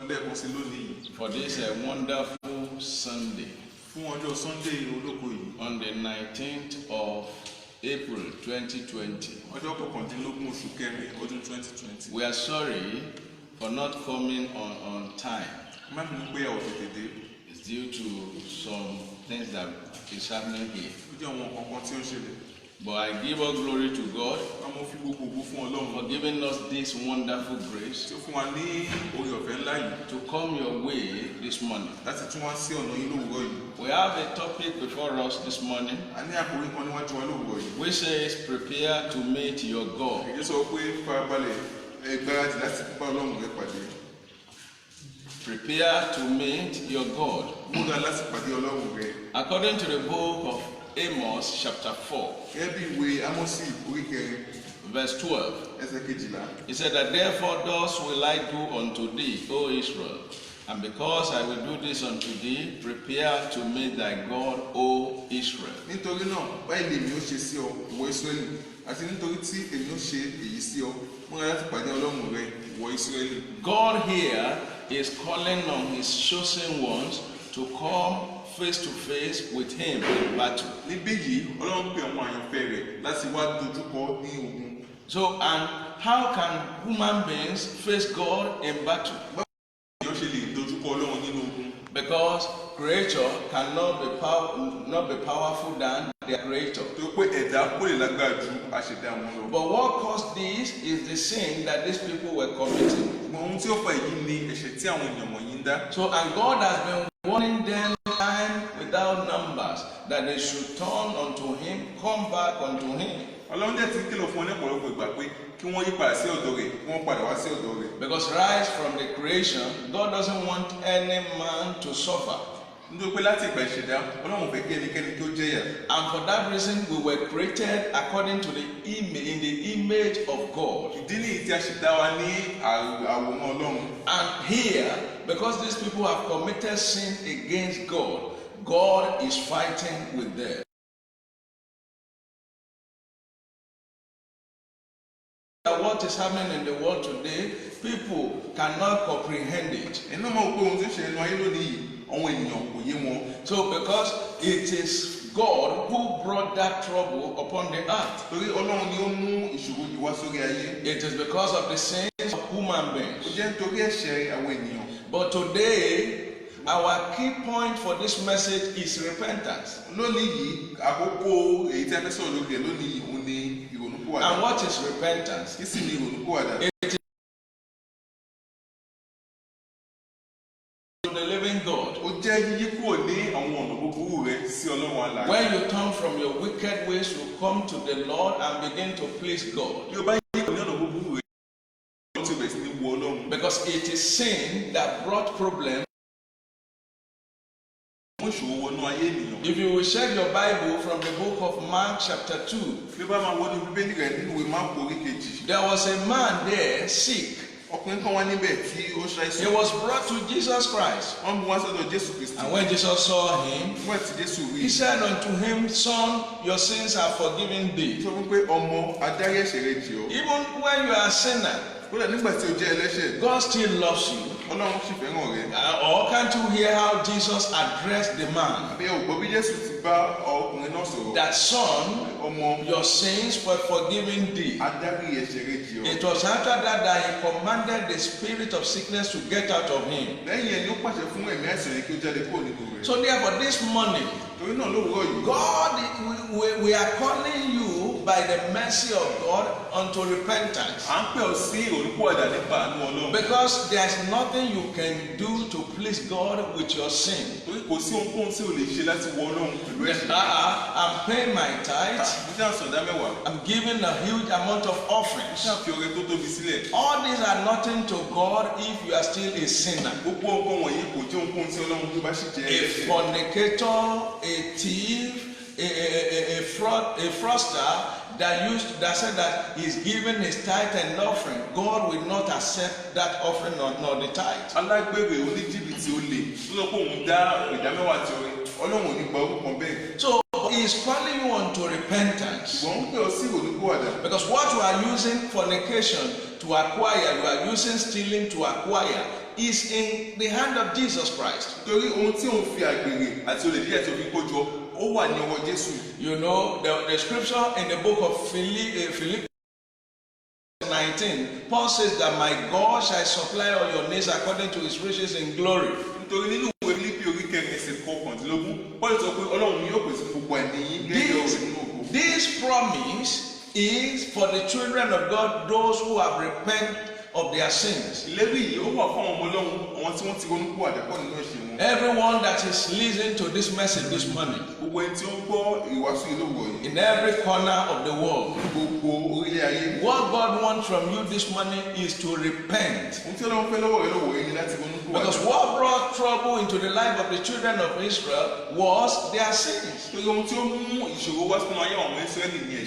for this wonderful Sunday on the 19th of April 2020. We are sorry for not coming on time. It's due to some things that is happening here. But I give all glory to God for giving us this wonderful grace to come your way this morning. We have a topic before us this morning which says, prepare to meet your God. Prepare to meet your God. According to the book of Amos chapter 4, verse 12, he said that therefore thus will I do unto thee, O Israel, and because I will do this unto thee, prepare to meet thy God, O Israel. God here is calling on his chosen ones to come face to face with him in battle. So, and how can human beings face God in battle? Because creature cannot be powerful than their creator. But what caused this is the sin that these people were committing. So, and God has been warning them time without numbers that they should turn unto him, come back unto him. Because right from the creation, God doesn't want any man to suffer. And for that reason, we were created according to the image, in the image of God. And here, because these people have committed sin against God, God is fighting with them. What is happening in the world today, people cannot comprehend it. So because it is God who brought that trouble upon the earth. It is because of the sins of human beings. But today, our key point for this message is repentance. And what is repentance? It is to the living God. When you turn from your wicked ways, you come to the Lord and begin to please God. Because it is sin that brought problems. If you will check your Bible from the book of Mark chapter 2, there was a man there sick. He was brought to Jesus Christ. And when Jesus saw him, he said unto him, Son, your sins are forgiven thee. Even when you are a sinner, God still loves you. Or can't you hear how Jesus addressed the man? That son, your sins were forgiven thee. It was after that he commanded the spirit of sickness to get out of him. So therefore this morning, God, we are calling you by the mercy of God unto repentance. Because there is nothing you can do to please God with your sin. I'm paying my tithes. I'm giving a huge amount of offerings. All these are nothing to God if you are still a sinner. A fornicator, a thief, a fraudster that said that he's giving his tithe and offering, God will not accept that offering nor the tithe. So he's calling you unto repentance. Because what you are using fornication to acquire, you are using stealing to acquire, is in the hand of Jesus Christ. You know, the scripture in the book of Philippians 19, Paul says that my God shall supply all your needs according to his riches in glory. This promise is for the children of God, those who have repented of their sins. Everyone that is listening to this message this morning, in every corner of the world, what God wants from you this morning is to repent. Because what brought trouble into the life of the children of Israel was their sins.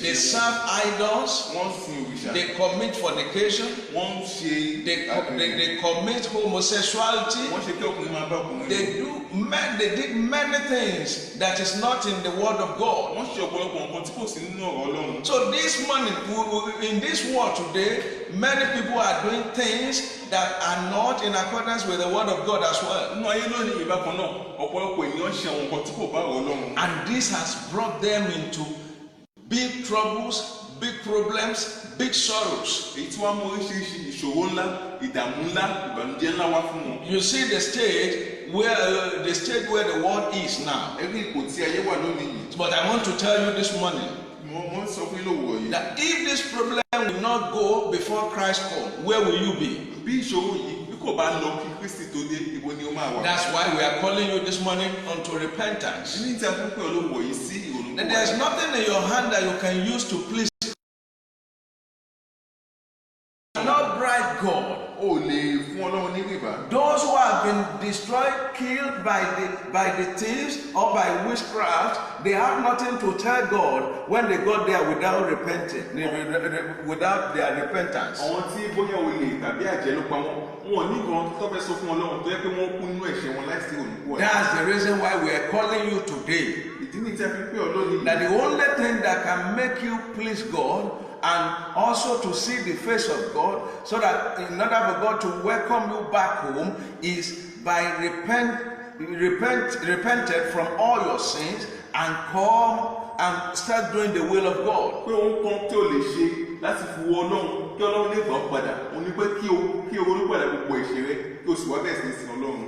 They serve idols, they commit fornication, they commit homosexuality, they did many things that is not in the word of God. So this morning, in this world today, many people are doing things that are not in accordance with the word of God as well. And this has brought them into big troubles, big problems, big sorrows. You see the stage where the world is now. But I want to tell you this morning that if this problem will not go before Christ comes, where will you be? That's why we are calling you this morning unto repentance. And there's nothing in your hand that you can use to please. You cannot bribe God. Those who have been destroyed, killed by the thieves or by witchcraft, they have nothing to tell God when they got there without repenting, without their repentance. That's the reason why we are calling you today. That the only thing that can make you please God and also to see the face of God, so that in order for God to welcome you back home, is by repented from all your sins and come and start doing the will of God.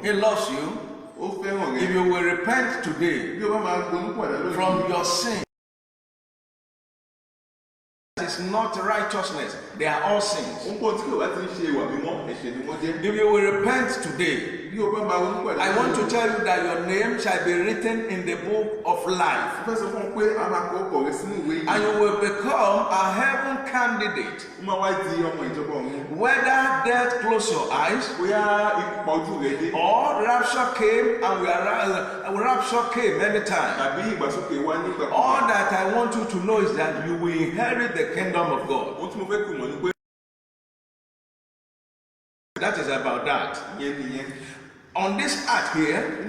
He loves you. If you will repent today from your sin, it's not righteousness, they are all sins. If you will repent today, I want to tell you that your name shall be written in the book of life, and you will become a heaven candidate. Whether death closed your eyes, or rapture came, and rapture came many times. All that I want you to know is that you will inherit the kingdom of God. That is about that. On this earth here,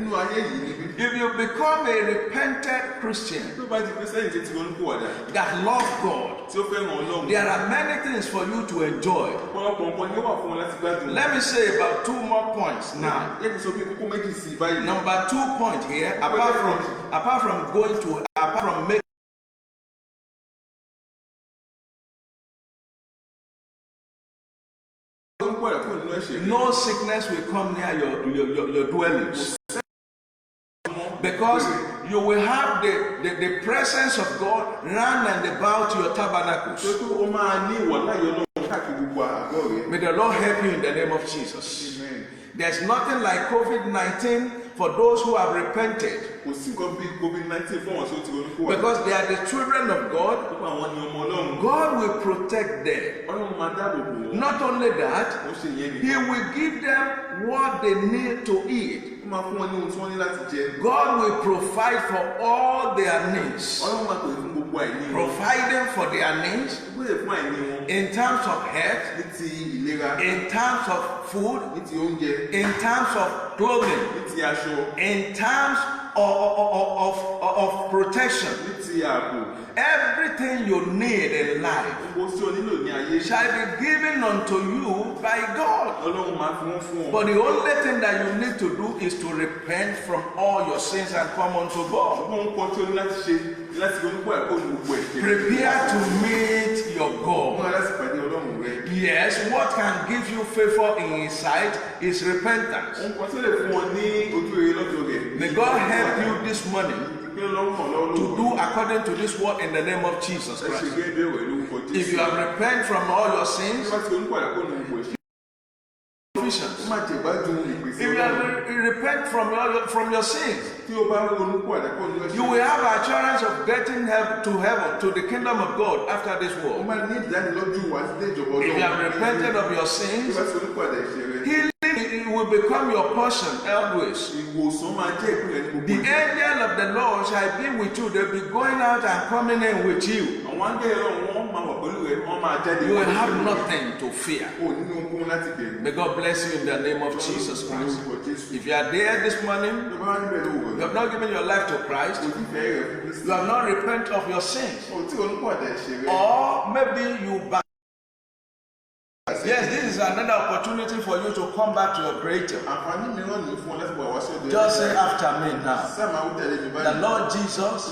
if you become a repentant Christian that loves God, there are many things for you to enjoy. Let me say about 2 more points now. Number 2 point here, apart from making no sickness will come near your dwellings, because you will have the presence of God round and about your tabernacles. May the Lord help you in the name of Jesus. Amen. There's nothing like COVID-19 for those who have repented, because they are the children of God. God will protect them. Not only that, He will give them what they need to eat. God will provide for all their needs. providing for their needs in terms of health, in terms of food, in terms of clothing, in terms of protection. Everything you need in life shall be given unto you by God. But the only thing that you need to do is to repent from all your sins and come unto God. Prepare to meet your God. Yes, what can give you favor in His sight is repentance. May God help you this morning to do according to this word in the name of Jesus Christ. If you have repented from all your sins, if you have repent from your sins, you will have assurance of getting help to heaven, to the kingdom of God after this world. If you have repented of your sins, healing will become your portion always. The angel of the Lord shall be with you. They'll be going out and coming in with you. You will have nothing to fear. May God bless you in the name of Jesus Christ. If you are there this morning, you have not given your life to Christ, you have not repented of your sins, or maybe you yes, this is another opportunity for you to come back to your Creator. Just say after me now. The Lord Jesus,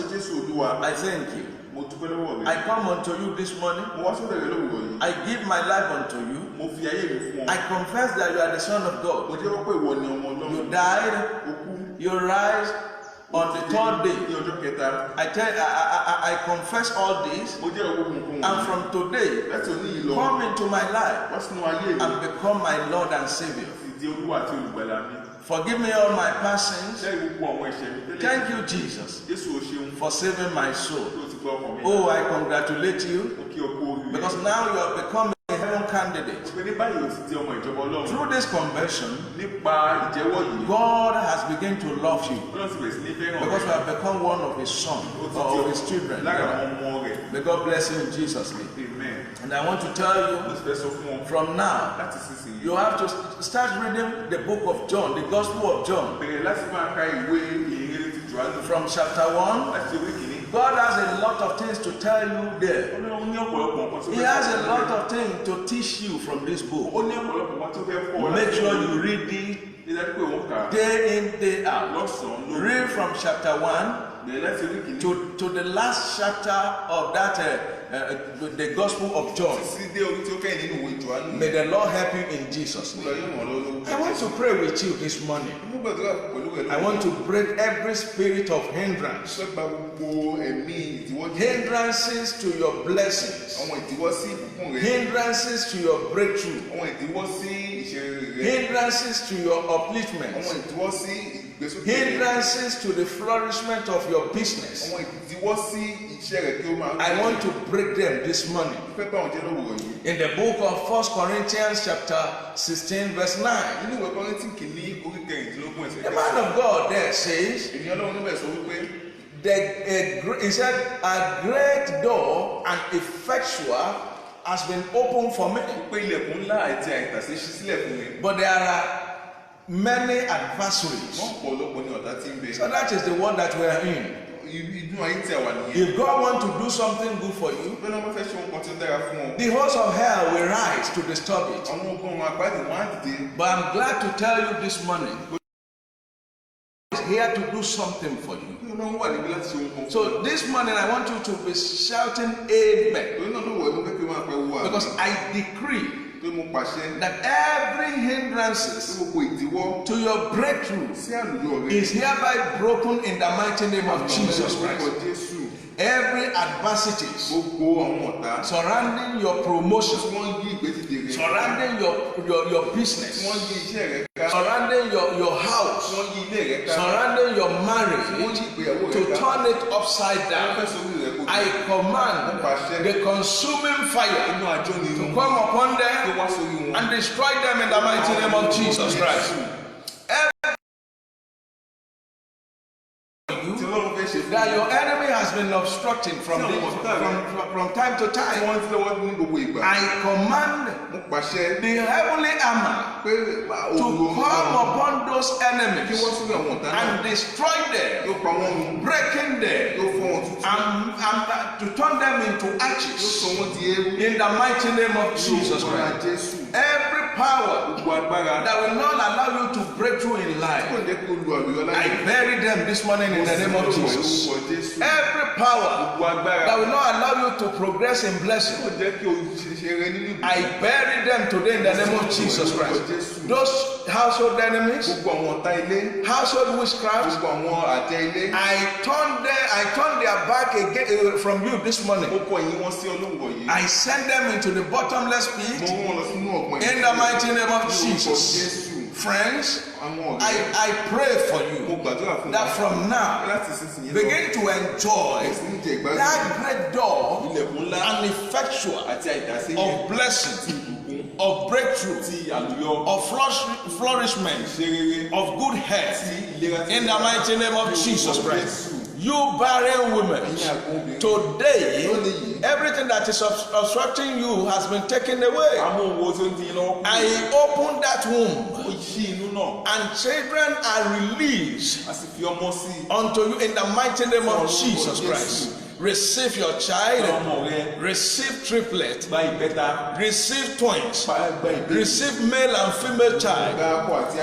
I thank you. I come unto you this morning. I give my life unto you. I confess that you are the Son of God. You died, you rise on the third day. I confess all this, and from today, come into my life and become my Lord and Savior. Forgive me all my past sins. Thank you, Jesus, for saving my soul. Oh, I congratulate you, because now you have become a heaven candidate. Through this conversion, God has begun to love you, because you have become one of His sons or of His children. May God bless you in Jesus' name. Amen. And I want to tell you, from now, you have to start reading the book of John, the Gospel of John. From chapter 1, God has a lot of things to tell you there. He has a lot of things to teach you from this book. Make sure you read it day in, day out. Read from chapter 1 to the last chapter of that the Gospel of John. May the Lord help you in Jesus' name. I want to pray with you this morning. I want to break every spirit of hindrance. Hindrances to your blessings. Hindrances to your breakthrough. Hindrances to your upliftment. Hindrances to the flourishment of your business. I want to break them this morning. In the book of 1 Corinthians chapter 16 verse 9, the man of God there says, he said, a great door and effectual has been opened for me, but there are many adversaries. So that is the one that we are in. If God wants to do something good for you, the host of hell will rise to disturb it. But I'm glad to tell you this morning, God is here to do something for you. So this morning I want you to be shouting amen, because I decree that every hindrance to your breakthrough is hereby broken in the mighty name of Jesus Christ. Every adversity surrounding your promotion, surrounding your business, surrounding your house, surrounding your marriage, to turn it upside down, I command the consuming fire to come upon them and destroy them in the mighty name of Jesus Christ. That your enemy has been obstructing from time to time, I command the heavenly armor to come upon those enemies and destroy them, breaking them, and to turn them into ashes in the mighty name of Jesus Christ. Every power that will not allow you to break through in life, I bury them this morning in the name of Jesus. Every power that will not allow you to progress in blessing, I bury them today in the name of Jesus Christ. Those household enemies, household witchcraft, I turn their back again from you this morning. I send them into the bottomless pit in the mighty name of Jesus. Friends, I pray for you that from now, begin to enjoy that great door and effectual of blessing, of breakthrough, of flourishment, of good health in the mighty name of Jesus Christ. You barren women, today everything that is obstructing you has been taken away. I open that womb and children are released unto you in the mighty name of Jesus Christ. Receive your child, receive triplet, receive twins, receive male and female child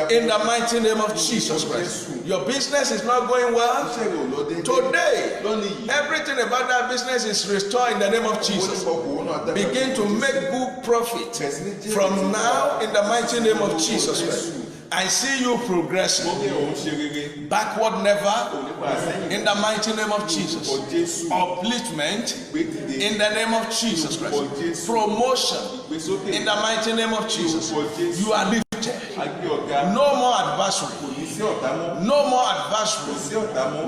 in the mighty name of Jesus Christ. Your business is not going well today. Everything about that business is restored in the name of Jesus. Begin to make good profit from now in the mighty name of Jesus Christ. I see you progressing, backward never, in the mighty name of Jesus. Upliftment in the name of Jesus Christ. Promotion in the mighty name of Jesus. You are lifted. No more adversary. No more adversary.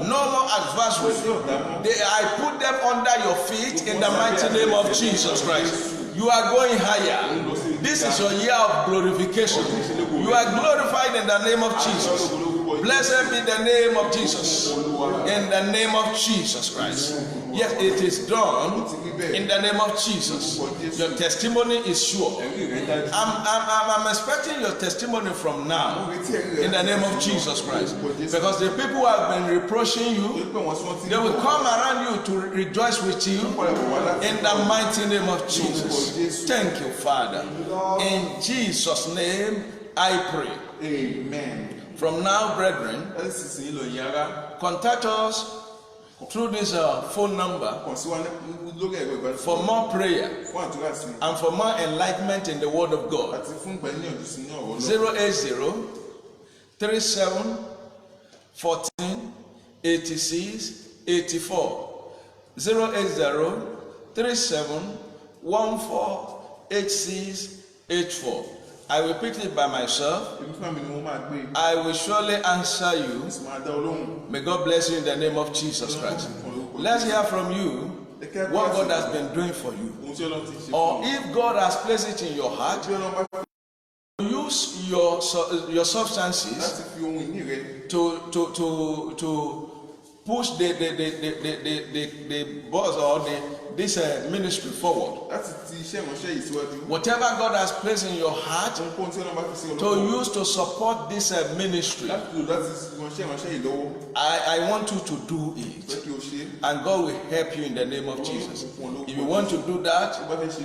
No more adversary. I put them under your feet in the mighty name of Jesus Christ. You are going higher. This is your year of glorification. You are glorified in the name of Jesus. Blessed be the name of Jesus. In the name of Jesus Christ. Yes, it is done in the name of Jesus. Your testimony is sure. I'm expecting your testimony from now in the name of Jesus Christ. Because the people who have been reproaching you, they will come around you to rejoice with you in the mighty name of Jesus. Thank you, Father. In Jesus' name I pray. Amen. From now, brethren, contact us through this phone number for more prayer and for more enlightenment in the Word of God. 080 37 14 86 84 080 37 14 86 84. I will pick it by myself. I will surely answer you. May God bless you in the name of Jesus Christ. Let's hear from you what God has been doing for you. Or if God has placed it in your heart, use your substances to push the buzz or this ministry forward. Whatever God has placed in your heart to use to support this ministry, I want you to do it, and God will help you in the name of Jesus. If you want to do that,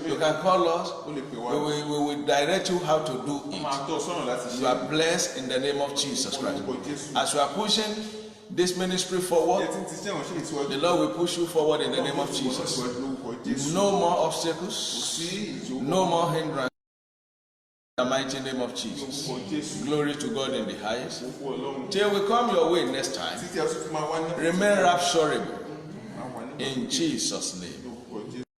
you can call us. We will direct you how to do it. You are blessed in the name of Jesus Christ. As you are pushing this ministry forward, the Lord will push you forward in the name of Jesus. No more obstacles, no more hindrance. In the mighty name of Jesus. Glory to God in the highest. Till we come your way next time, remain rapturable in Jesus' name.